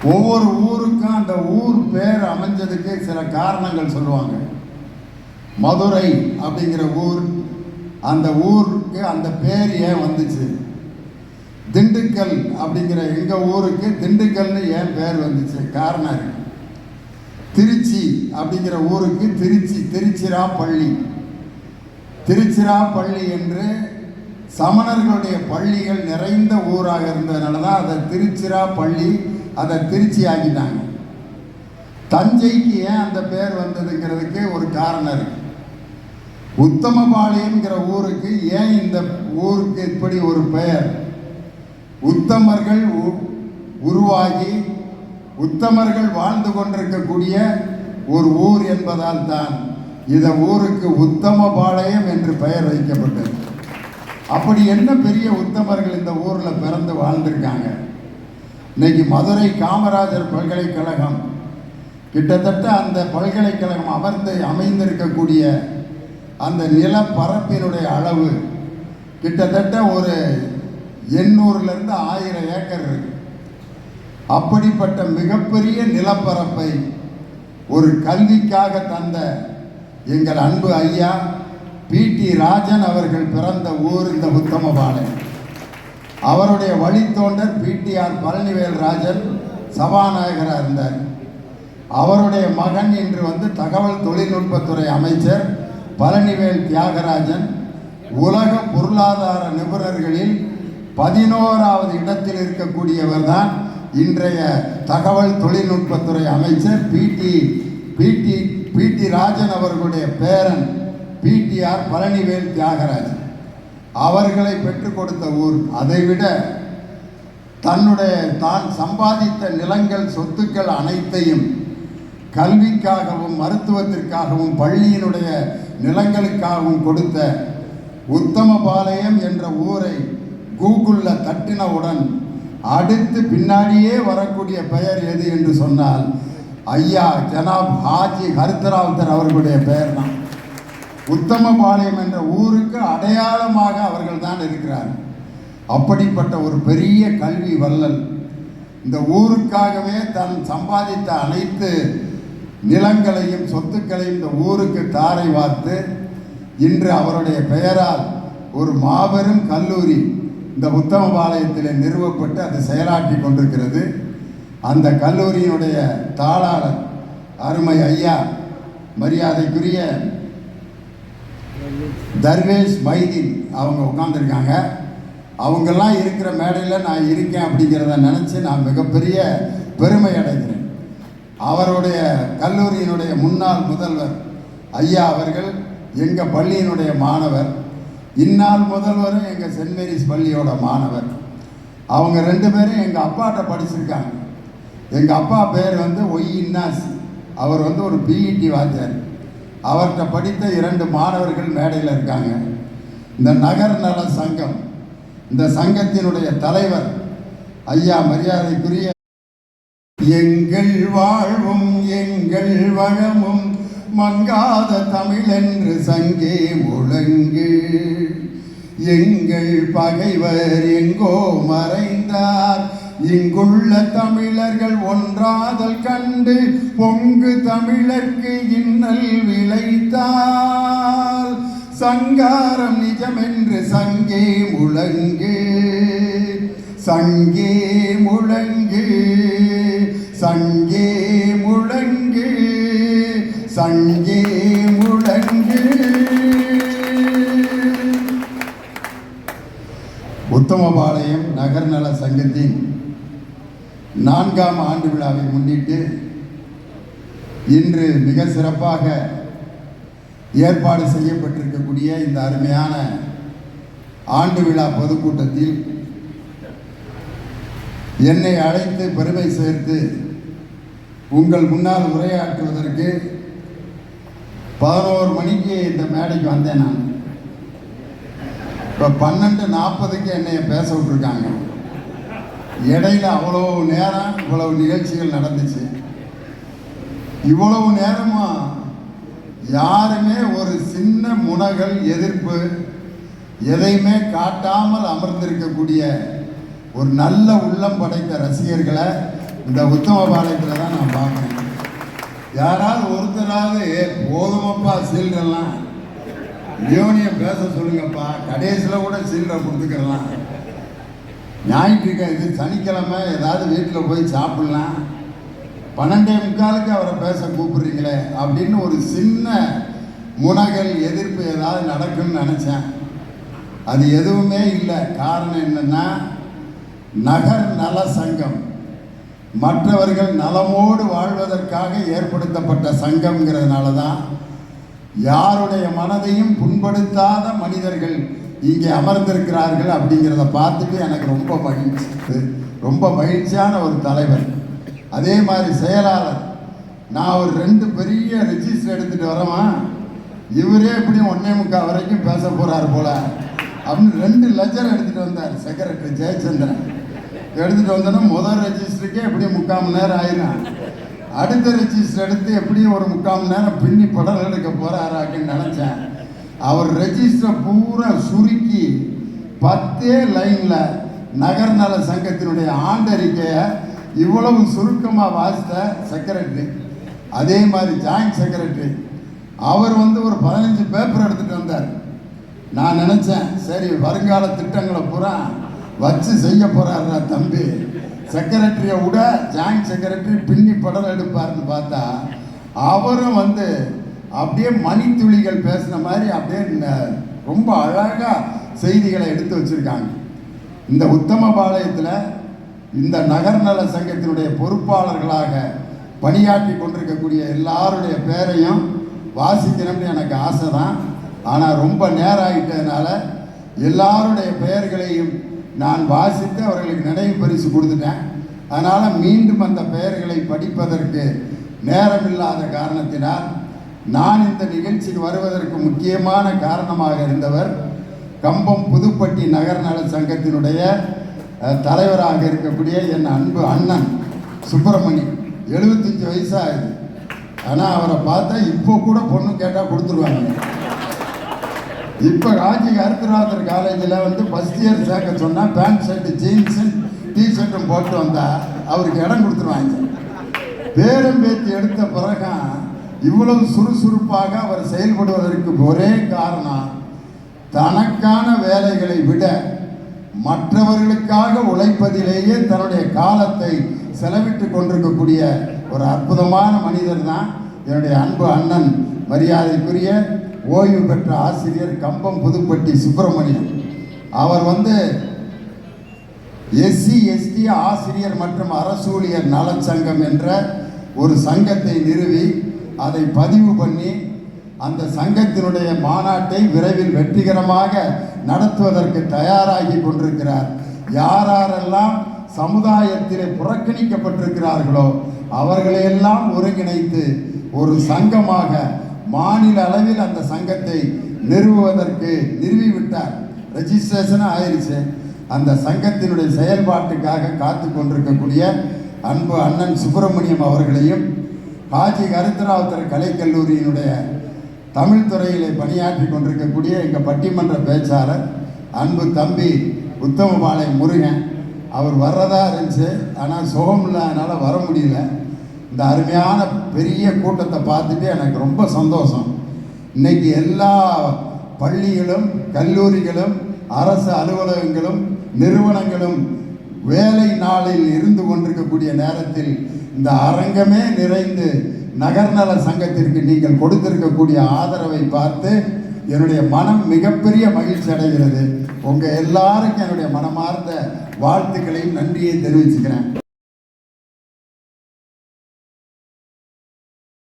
ஒவ்வொரு ஊருக்கும் அந்த ஊர் பேர் அமைஞ்சதுக்கு சில காரணங்கள் சொல்லுவாங்க. மதுரை அப்படிங்கிற ஊர், அந்த ஊருக்கு அந்த பேர் ஏன் வந்துச்சு? திண்டுக்கல் அப்படிங்கிற எங்கள் ஊருக்கு திண்டுக்கல்னு ஏன் பேர் வந்துச்சு? காரணம் இருக்கு. திருச்சி அப்படிங்கிற ஊருக்கு திருச்சிராப்பள்ளி என்று சமணர்களுடைய பள்ளிகள் நிறைந்த ஊராக இருந்ததுனால தான் அதை திருச்சிராப்பள்ளி, அதை திருச்சி ஆக்கிட்டாங்க. தஞ்சைக்கு ஏன் அந்த பேர் வந்ததுங்கிறதுக்கு ஒரு காரணம் இருக்கு. உத்தமபாளையம்ங்கிற ஊருக்கு ஏன் இந்த ஊருக்கு இப்படி ஒரு பெயர்? உத்தமர்கள் உருவாகி உத்தமர்கள் வாழ்ந்து கொண்டிருக்கக்கூடிய ஒரு ஊர் என்பதால் தான் இந்த ஊருக்கு உத்தமபாளையம் என்று பெயர் வைக்கப்பட்டது. அப்படி என்ன பெரிய உத்தமர்கள் இந்த ஊரில் பிறந்து வாழ்ந்திருக்காங்க. இன்னைக்கு மதுரை காமராஜர் பல்கலைக்கழகம், கிட்டத்தட்ட அந்த பல்கலைக்கழகம் அமைந்திருக்கக்கூடிய அந்த நிலப்பரப்பினுடைய அளவு கிட்டத்தட்ட ஒரு 800லேருந்து 1000 ஏக்கர் இருக்கு. அப்படிப்பட்ட மிகப்பெரிய நிலப்பரப்பை ஒரு கல்விக்காக தந்த எங்கள் அன்பு ஐயா பி.டி. ராஜன் அவர்கள் பிறந்த ஊர் இந்த உத்தமபாளையம். அவருடைய வழித்தோண்டர் பி.டி.ஆர். பழனிவேல் ராஜன் சபாநாயகராக இருந்தார். அவருடைய மகன் இன்று தகவல் தொழில்நுட்பத்துறை அமைச்சர் பழனிவேல் தியாகராஜன் உலக பொருளாதார நிபுணர்களில் 11வது இடத்தில் இருக்கக்கூடியவர் தான் இன்றைய தகவல் தொழில்நுட்பத்துறை அமைச்சர் பி.டி. ராஜன் அவர்களுடைய பேரன் பி.டி.ஆர். பழனிவேல் தியாகராஜன். அவர்களை பெற்றுக் கொடுத்த ஊர். அதைவிட தான் சம்பாதித்த நிலங்கள் சொத்துக்கள் அனைத்தையும் கல்விக்காகவும் மருத்துவத்திற்காகவும் பள்ளியினுடைய நிலங்களுக்காகவும் கொடுத்த உத்தமபாளையம் என்ற ஊரை கூகுளில் தட்டினவுடன் அடுத்து பின்னாடியே வரக்கூடிய பெயர் எது என்று சொன்னால் ஐயா ஜனாப் ஹாஜி ஹர்தராவ்தர் அவர்களுடைய பெயர் தான். உத்தமபாளையம் என்ற ஊருக்கு அடையாளமாக அவர்கள் தான் இருக்கிறார். அப்படிப்பட்ட ஒரு பெரிய கல்வி வள்ளல் இந்த ஊருக்காகவே தன் சம்பாதித்த அனைத்து நிலங்களையும் சொத்துக்களையும் இந்த ஊருக்கு தாரை வார்த்து இன்று அவருடைய பெயரால் ஒரு மாபெரும் கல்லூரி இந்த உத்தமபாளையத்தில் நிறுவப்பட்டு அது செயலாற்றி கொண்டிருக்கிறது. அந்த கல்லூரியினுடைய தாளாளர் அருமை ஐயா மரியாதைக்குரிய தர்வேஷ் மைதீன் அவங்க உட்கார்ந்துருக்காங்க. அவங்கெல்லாம் இருக்கிற மேடையில் நான் இருக்கேன் அப்படிங்கிறத நினச்சி நான் மிகப்பெரிய பெருமை அடைகிறேன். அவருடைய கல்லூரியினுடைய முன்னாள் முதல்வர் ஐயா அவர்கள் எங்கள் பள்ளியினுடைய மாணவர், இந்நாள் முதல்வரும் எங்கள் சென்ட் மேரிஸ் பள்ளியோட மாணவர். அவங்க 2 பேரும் எங்கள் அப்பாட்ட படிச்சிருக்காங்க. எங்கள் அப்பா பேர் ஒய் இன்னாஸ். அவர் ஒரு பிஇடி வாத்தியார். அவர்கிட்ட படித்த 2 மாணவர்கள் மேடையில் இருக்காங்க. இந்த நகர் நல சங்கம், இந்த சங்கத்தினுடைய தலைவர் ஐயா மரியாதைக்குரிய எங்கள் வாழ்வும் எங்கள் வளமும் மங்காத தமிழென்று சங்கே முழங்கு, எங்கள் பகைவர் எங்கோ மறைந்தார், இங்குள்ள தமிழர்கள் ஒன்றாதல் கண்டு பொங்கு தமிழர்க்கு இன்னல் விளைத்தால், சங்காரம் நிஜமென்று சங்கே முழங்கு, சங்கே முழங்கு, சங்கே முழங்கு, சங்கே முழங்கு. உத்தமபாளையம் நகர்நல சங்கத்தின் 4ஆம் ஆண்டு விழாவை முன்னிட்டு இன்று மிக சிறப்பாக ஏற்பாடு செய்யப்பட்டிருக்கக்கூடிய இந்த அருமையான ஆண்டு விழா பொதுக்கூட்டத்தில் என்னை அழைத்து பெருமை சேர்த்து உங்கள் முன்னால் உரையாற்றுவதற்கு 11 மணிக்கு இந்த மேடைக்கு வந்தேன். நான் இப்போ 12:40க்கு என்னைய பேச விட்டுருக்காங்க. இடையில அவ்வளோ நேரம் இவ்வளவு நிகழ்ச்சிகள் நடந்துச்சு. இவ்வளவு நேரமாக யாருமே ஒரு சின்ன முனகல் எதிர்ப்பு எதையுமே காட்டாமல் அமர்ந்திருக்கக்கூடிய ஒரு நல்ல உள்ளம் படைத்த ரசிகர்களை இந்த உத்தமபாளையத்தில் தான் நான் பார்க்குறேன். யாராவது ஒருத்தராவது போதுமப்பா சில்லறலாம், யோனியை பேச சொல்லுங்கப்பா, கடைசியில் கூட சில்லறை கொடுத்துக்கலாம், ஞாயிற்றுக்கிழமை இது சனிக்கிழமை ஏதாவது வீட்டில் போய் சாப்பிட்லாம், 12:45 அவரை பேச கூப்பிடுறீங்களே அப்படின்னு ஒரு சின்ன முனகல் எதிர்ப்பு ஏதாவது நடக்குன்னு நினச்சேன். அது எதுவுமே இல்லை. காரணம் என்னென்னா, நகர் நல சங்கம் மற்றவர்கள் நலமோடு வாழ்வதற்காக ஏற்படுத்தப்பட்ட சங்கம்ங்கிறதுனால தான் யாருடைய மனதையும் புண்படுத்தாத மனிதர்கள் இங்கே அமர்ந்திருக்கிறார்கள். அப்படிங்கிறத பார்த்துட்டு எனக்கு ரொம்ப மகிழ்ச்சியான ஒரு தலைவர். அதே மாதிரி செயலாளர், நான் ஒரு 2 பெரிய ரெஜிஸ்டர் எடுத்துகிட்டு வரேன், இவரே எப்படியும் 1:45 வரைக்கும் பேச போகிறார் போல அப்படின்னு 2 லெஜர் எடுத்துகிட்டு வந்தார். செக்ரட்டரி ஜெயச்சந்திரன் எடுத்துகிட்டு வந்தோன்னா முதல் ரெஜிஸ்டருக்கே எப்படியும் 3/4 மணி நேரம் ஆயிடும். அடுத்த ரெஜிஸ்டர் எடுத்து எப்படியும் ஒரு 3/4 மணி நேரம் பின்னி படம் எடுக்க போகிறாராக்குன்னு நினச்சேன். அவர் ரெஜிஸ்டரை பூரா சுருக்கி 10 லைனில் நகர் நல சங்கத்தினுடைய ஆண்டறிக்கையை இவ்வளவு சுருக்கமாக வாசித்த செக்ரட்டரி. அதே மாதிரி ஜாயிண்ட் செக்ரட்டரி அவர் ஒரு 15 பேப்பர் எடுத்துகிட்டு வந்தார். நான் நினச்சேன், சரி வருங்கால திட்டங்களை பூரா வச்சு செய்ய போகிறாருடா தம்பி, செக்ரட்டரியை விட ஜாயிண்ட் செக்ரட்டரி பின்னி படம் எடுப்பார்னு பார்த்தா அவரும் அப்படியே மணித்துளிகள் பேசின மாதிரி அப்படியே ரொம்ப அழகாக செய்திகளை எடுத்து வச்சுருக்காங்க. இந்த உத்தமபாளையத்தில் இந்த நகர் நல சங்கத்தினுடைய பொறுப்பாளர்களாக பணியாற்றி கொண்டிருக்கக்கூடிய எல்லாருடைய பேரையும் வாசிக்கணும்னு எனக்கு ஆசை தான். ஆனால் ரொம்ப நேரம் ஆகிட்டதுனால எல்லாருடைய பெயர்களையும் நான் வாசித்து அவர்களுக்கு நினைவு பரிசு கொடுத்துட்டேன். அதனால் மீண்டும் அந்த பெயர்களை படிப்பதற்கு நேரமில்லாத காரணத்தினால் நான் இந்த நிகழ்ச்சிக்கு வருவதற்கு முக்கியமான காரணமாக இருந்தவர் கம்பம் புதுப்பட்டி நகர் நல சங்கத்தினுடைய தலைவராக இருக்கக்கூடிய என் அன்பு அண்ணன் சுப்பிரமணி. 75 வயசாகுது. ஆனால் அவரை பார்த்தா இப்போ கூட பொண்ணு கேட்டால் கொடுத்துருவாங்க. இப்போ காஞ்சி கருத்துராதர் காலேஜில் ஃபஸ்ட் இயர் சேர்க்க சொன்னால் பேண்ட் ஷர்ட்டு ஜீன்ஸு டிஷர்ட்டும் போட்டு வந்தால் அவருக்கு இடம் கொடுத்துருவாங்க. பேரம் பேச்சு எடுத்த பிறகு இவ்வளவு சுறுசுறுப்பாக அவர் செயல்படுவதற்கு ஒரே காரணம், தனக்கான வேலைகளை விட மற்றவர்களுக்காக உழைப்பதிலேயே தன்னுடைய காலத்தை செலவிட்டு கொண்டிருக்கக்கூடிய ஒரு அற்புதமான மனிதர் தான் என்னுடைய அன்பு அண்ணன் மரியாதைக்குரிய ஓய்வு பெற்ற ஆசிரியர் கம்பம் புதுப்பட்டி சுப்பிரமணியம். அவர் SC ST ஆசிரியர் மற்றும் அரசூழியர் நலச்சங்கம் என்ற ஒரு சங்கத்தை நிறுவி அதை பதிவு பண்ணி அந்த சங்கத்தினுடைய மாநாட்டை விரைவில் வெற்றிகரமாக நடத்துவதற்கு தயாராகி கொண்டிருக்கிறார். யாரெல்லாம் சமுதாயத்திலே புறக்கணிக்கப்பட்டிருக்கிறார்களோ அவர்களையெல்லாம் ஒருங்கிணைத்து ஒரு சங்கமாக மாநில அளவில் அந்த சங்கத்தை நிறுவிவிட்டார். ரெஜிஸ்ட்ரேஷன் ஆயிடுச்சு. அந்த சங்கத்தினுடைய செயல்பாட்டுக்காக காத்து கொண்டிருக்கக்கூடிய அன்பு அண்ணன் சுப்பிரமணியம் அவர்களையும், காஞ்சி கருத்துராவுத்தர் கலைக்கல்லூரியினுடைய தமிழ் துறையிலே பணியாற்றி கொண்டிருக்கக்கூடிய எங்கள் பட்டிமன்ற பேச்சாளர் அன்பு தம்பி உத்தமபாளையம் முருகன், அவர் வர்றதா இருந்துச்சு. ஆனால் சுகம் இல்லாதனால வர முடியல. இந்த அருமையான பெரிய கூட்டத்தை பார்த்துட்டு எனக்கு ரொம்ப சந்தோஷம். இன்னைக்கு எல்லா பள்ளிகளும் கல்லூரிகளும் அரசு அலுவலகங்களும் நிறுவனங்களும் வேலை நாளில் இருந்து கொண்டிருக்கக்கூடிய நேரத்தில் இந்த அரங்கமே நிறைந்து நகர்நல சங்கத்திற்கு நீங்கள் கொடுத்திருக்கக்கூடிய ஆதரவை பார்த்து என்னுடைய மனம் மிகப்பெரிய மகிழ்ச்சி அடைகிறது. உங்கள் எல்லாருக்கும் என்னுடைய மனமார்ந்த வாழ்த்துக்களையும் நன்றியை தெரிவிச்சுக்கிறேன்.